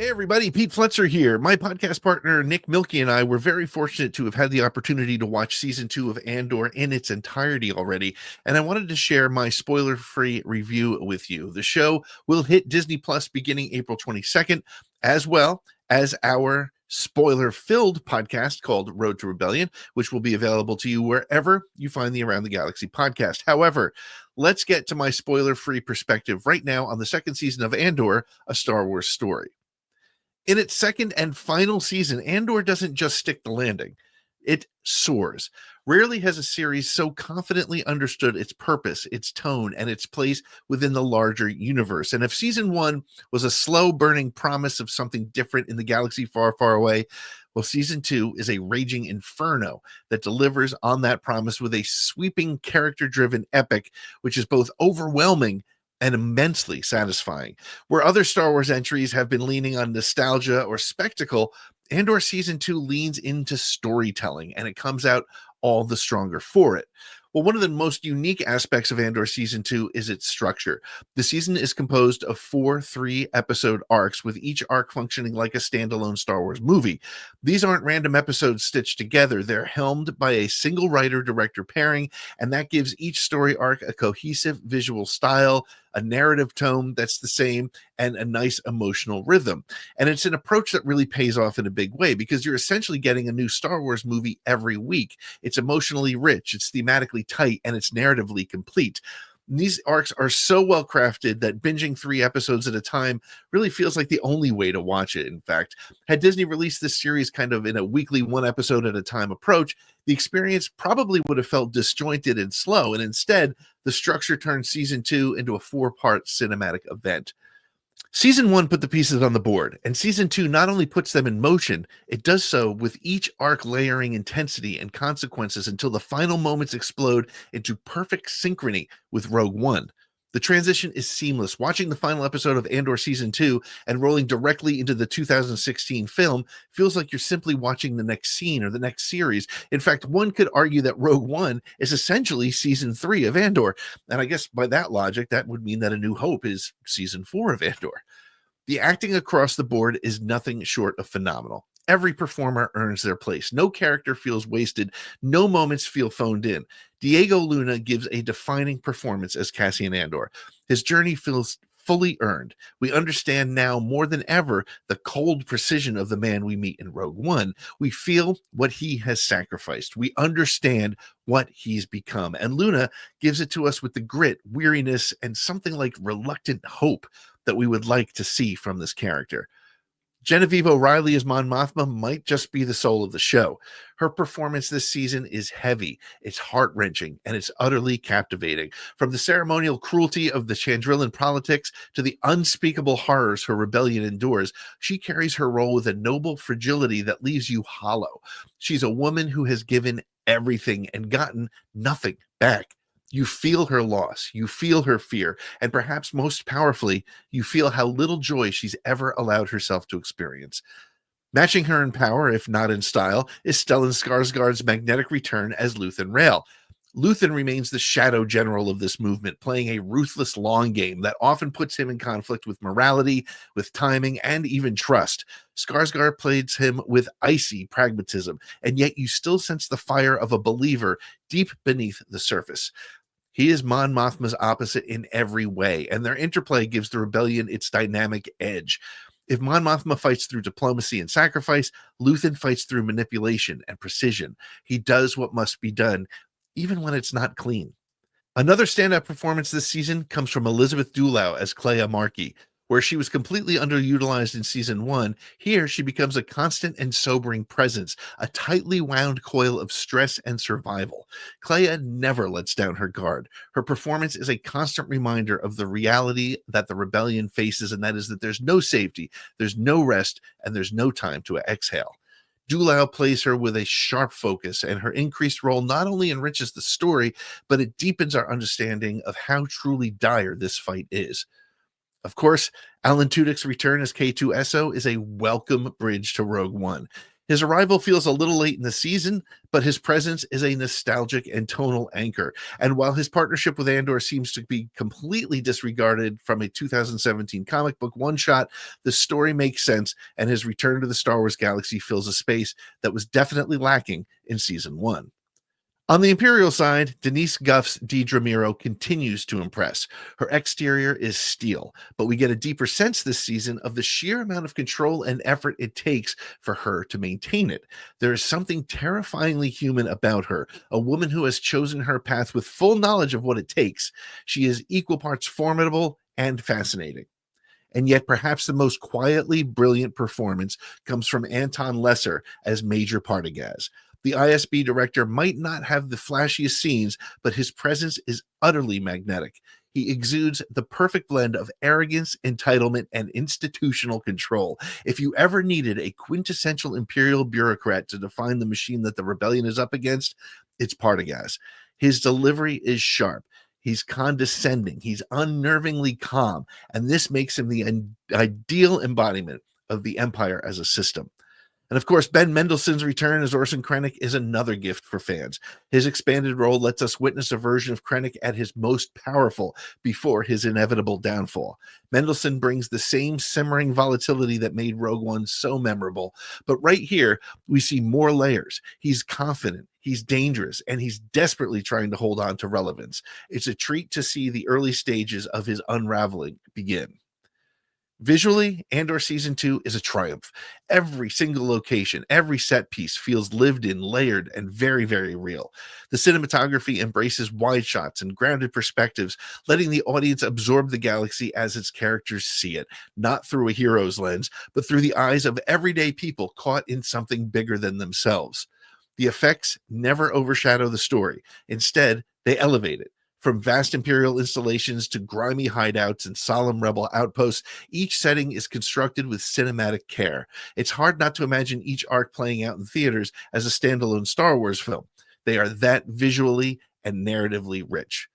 Hey everybody, Pete Fletzer here. My podcast partner Nick Milky and I were very fortunate to have had the opportunity to watch season 2 of Andor in its entirety already, and I wanted to share my spoiler-free review with you. The show will hit Disney Plus beginning April 22nd, as well as our spoiler-filled podcast called Road to Rebellion, which will be available to you wherever you find the Around the Galaxy podcast. However, let's get to my spoiler-free perspective right now on the second season of Andor, A Star Wars Story. In its second and final season, Andor doesn't just stick the landing, it soars. Rarely has a series so confidently understood its purpose, its tone, and its place within the larger universe. And if season 1 was a slow burning promise of something different in the galaxy far, far away, well, season 2 is a raging inferno that delivers on that promise with a sweeping character-driven epic, which is both overwhelming and immensely satisfying. Where other Star Wars entries have been leaning on nostalgia or spectacle, Andor Season 2 leans into storytelling, and it comes out all the stronger for it. Well, one of the most unique aspects of Andor Season 2 is its structure. The season is composed of 4 3-episode arcs, with each arc functioning like a standalone Star Wars movie. These aren't random episodes stitched together. They're helmed by a single writer-director pairing, and that gives each story arc a cohesive visual style, a narrative tone that's the same, and a nice emotional rhythm. And it's an approach that really pays off in a big way, because you're essentially getting a new Star Wars movie every week. It's emotionally rich, it's thematically tight, and it's narratively complete. These arcs are so well crafted that binging 3 episodes at a time really feels like the only way to watch it. In fact, had Disney released this series kind of in a weekly 1 episode at a time approach, the experience probably would have felt disjointed and slow. And instead, the structure turned season 2 into a 4-part cinematic event. Season 1 put the pieces on the board, and season 2 not only puts them in motion, it does so with each arc layering intensity and consequences until the final moments explode into perfect synchrony with Rogue One. The transition is seamless. Watching the final episode of Andor Season 2 and rolling directly into the 2016 film feels like you're simply watching the next scene or the next series. In fact, one could argue that Rogue One is essentially Season 3 of Andor. And I guess by that logic, that would mean that A New Hope is Season 4 of Andor. The acting across the board is nothing short of phenomenal. Every performer earns their place. No character feels wasted. No moments feel phoned in. Diego Luna gives a defining performance as Cassian Andor. His journey feels fully earned. We understand now more than ever the cold precision of the man we meet in Rogue One. We feel what he has sacrificed. We understand what he's become. And Luna gives it to us with the grit, weariness, and something like reluctant hope that we would like to see from this character. Genevieve O'Reilly as Mon Mothma might just be the soul of the show. Her performance this season is heavy, it's heart-wrenching, and it's utterly captivating. From the ceremonial cruelty of the Chandrillan politics to the unspeakable horrors her rebellion endures, she carries her role with a noble fragility that leaves you hollow. She's a woman who has given everything and gotten nothing back. You feel her loss, you feel her fear, and perhaps most powerfully, you feel how little joy she's ever allowed herself to experience. Matching her in power, if not in style, is Stellan Skarsgård's magnetic return as Luthen Rael. Luthen remains the shadow general of this movement, playing a ruthless long game that often puts him in conflict with morality, with timing, and even trust. Skarsgård plays him with icy pragmatism, and yet you still sense the fire of a believer deep beneath the surface. He is Mon Mothma's opposite in every way, and their interplay gives the rebellion its dynamic edge. If Mon Mothma fights through diplomacy and sacrifice, Luthen fights through manipulation and precision. He does what must be done, even when it's not clean. Another standout performance this season comes from Elizabeth Dulau as Clea Markey. Where she was completely underutilized in season 1, here she becomes a constant and sobering presence, a tightly wound coil of stress and survival. Clea never lets down her guard. Her performance is a constant reminder of the reality that the rebellion faces, and that is that there's no safety, there's no rest, and there's no time to exhale. Dulau plays her with a sharp focus, and her increased role not only enriches the story, but it deepens our understanding of how truly dire this fight is. Of course, Alan Tudyk's return as K2SO is a welcome bridge to Rogue One. His arrival feels a little late in the season, but his presence is a nostalgic and tonal anchor. And while his partnership with Andor seems to be completely disregarded from a 2017 comic book one shot, the story makes sense, and his return to the Star Wars galaxy fills a space that was definitely lacking in season one. On the Imperial side, Denise Guff's Dedra Meero continues to impress. Her exterior is steel, but we get a deeper sense this season of the sheer amount of control and effort it takes for her to maintain it. There is something terrifyingly human about her, a woman who has chosen her path with full knowledge of what it takes. She is equal parts formidable and fascinating. And yet, perhaps the most quietly brilliant performance comes from Anton Lesser as Major Partagaz. The ISB director might not have the flashiest scenes, but his presence is utterly magnetic. He exudes the perfect blend of arrogance, entitlement, and institutional control. If you ever needed a quintessential Imperial bureaucrat to define the machine that the rebellion is up against, it's Partagaz. His delivery is sharp. He's condescending. He's unnervingly calm. And this makes him the ideal embodiment of the Empire as a system. And of course, Ben Mendelsohn's return as Orson Krennic is another gift for fans. His expanded role lets us witness a version of Krennic at his most powerful before his inevitable downfall. Mendelsohn brings the same simmering volatility that made Rogue One so memorable. But right here, we see more layers. He's confident, he's dangerous, and he's desperately trying to hold on to relevance. It's a treat to see the early stages of his unraveling begin. Visually, Andor Season 2 is a triumph. Every single location, every set piece feels lived in, layered, and very, very real. The cinematography embraces wide shots and grounded perspectives, letting the audience absorb the galaxy as its characters see it, not through a hero's lens, but through the eyes of everyday people caught in something bigger than themselves. The effects never overshadow the story. Instead, they elevate it. From vast Imperial installations to grimy hideouts and solemn rebel outposts, each setting is constructed with cinematic care. It's hard not to imagine each arc playing out in theaters as a standalone Star Wars film. They are that visually and narratively rich.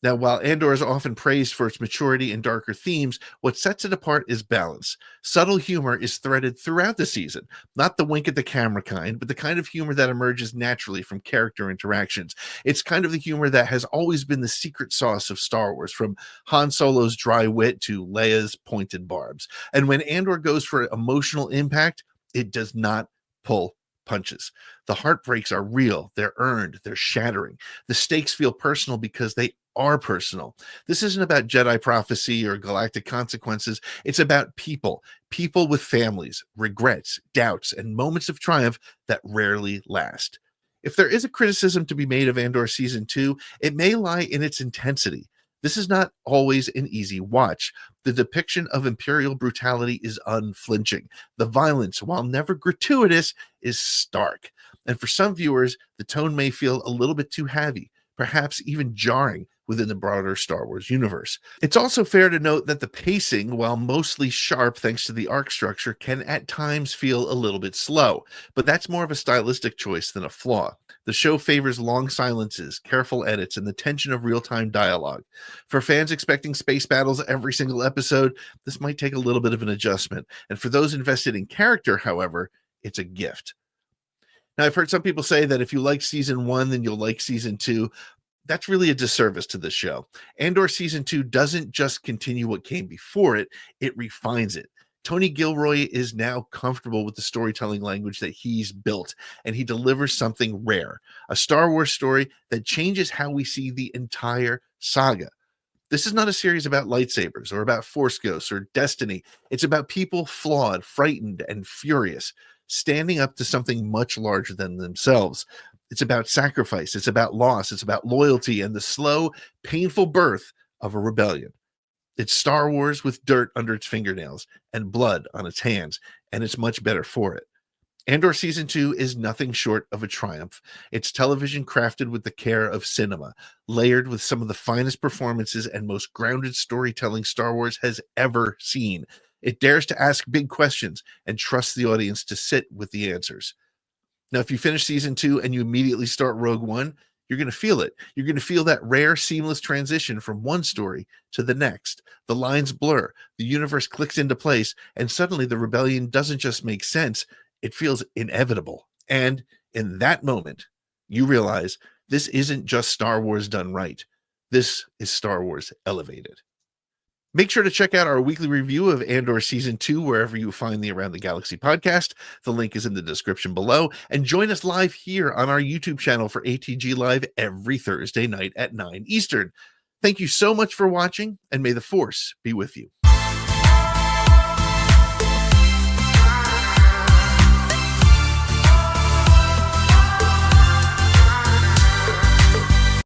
Now, while Andor is often praised for its maturity and darker themes, what sets it apart is balance. Subtle humor is threaded throughout the season, not the wink at the camera kind, but the kind of humor that emerges naturally from character interactions. It's kind of the humor that has always been the secret sauce of Star Wars, from Han Solo's dry wit to Leia's pointed barbs. And when Andor goes for emotional impact, it does not pull punches. The heartbreaks are real, they're earned, they're shattering. The stakes feel personal because they are personal. This isn't about Jedi prophecy or galactic consequences. It's about people, people with families, regrets, doubts, and moments of triumph that rarely last. If there is a criticism to be made of Andor Season 2, it may lie in its intensity. This is not always an easy watch. The depiction of Imperial brutality is unflinching. The violence, while never gratuitous, is stark. And for some viewers, the tone may feel a little bit too heavy, perhaps even jarring within the broader Star Wars universe. It's also fair to note that the pacing, while mostly sharp thanks to the arc structure, can at times feel a little bit slow, but that's more of a stylistic choice than a flaw. The show favors long silences, careful edits, and the tension of real-time dialogue. For fans expecting space battles every single episode, this might take a little bit of an adjustment. And for those invested in character, however, it's a gift. Now, I've heard some people say that if you like season 1, then you'll like season 2. That's really a disservice to the show. Andor Season 2 doesn't just continue what came before it, it refines it. Tony Gilroy is now comfortable with the storytelling language that he's built, and he delivers something rare, a Star Wars story that changes how we see the entire saga. This is not a series about lightsabers or about Force ghosts or destiny. It's about people flawed, frightened, and furious, standing up to something much larger than themselves. It's about sacrifice. It's about loss. It's about loyalty and the slow, painful birth of a rebellion. It's Star Wars with dirt under its fingernails and blood on its hands, and it's much better for it. Andor Season 2 is nothing short of a triumph. It's television crafted with the care of cinema, layered with some of the finest performances and most grounded storytelling Star Wars has ever seen. It dares to ask big questions and trust the audience to sit with the answers. Now, if you finish Season 2 and you immediately start Rogue One, you're going to feel it. You're going to feel that rare, seamless transition from one story to the next. The lines blur, the universe clicks into place, and suddenly the rebellion doesn't just make sense, it feels inevitable. And in that moment, you realize this isn't just Star Wars done right. This is Star Wars elevated. Make sure to check out our weekly review of Andor Season 2 wherever you find the Around the Galaxy podcast. The link is in the description below. And join us live here on our YouTube channel for ATG Live every Thursday night at 9 Eastern. Thank you so much for watching, and may the Force be with you.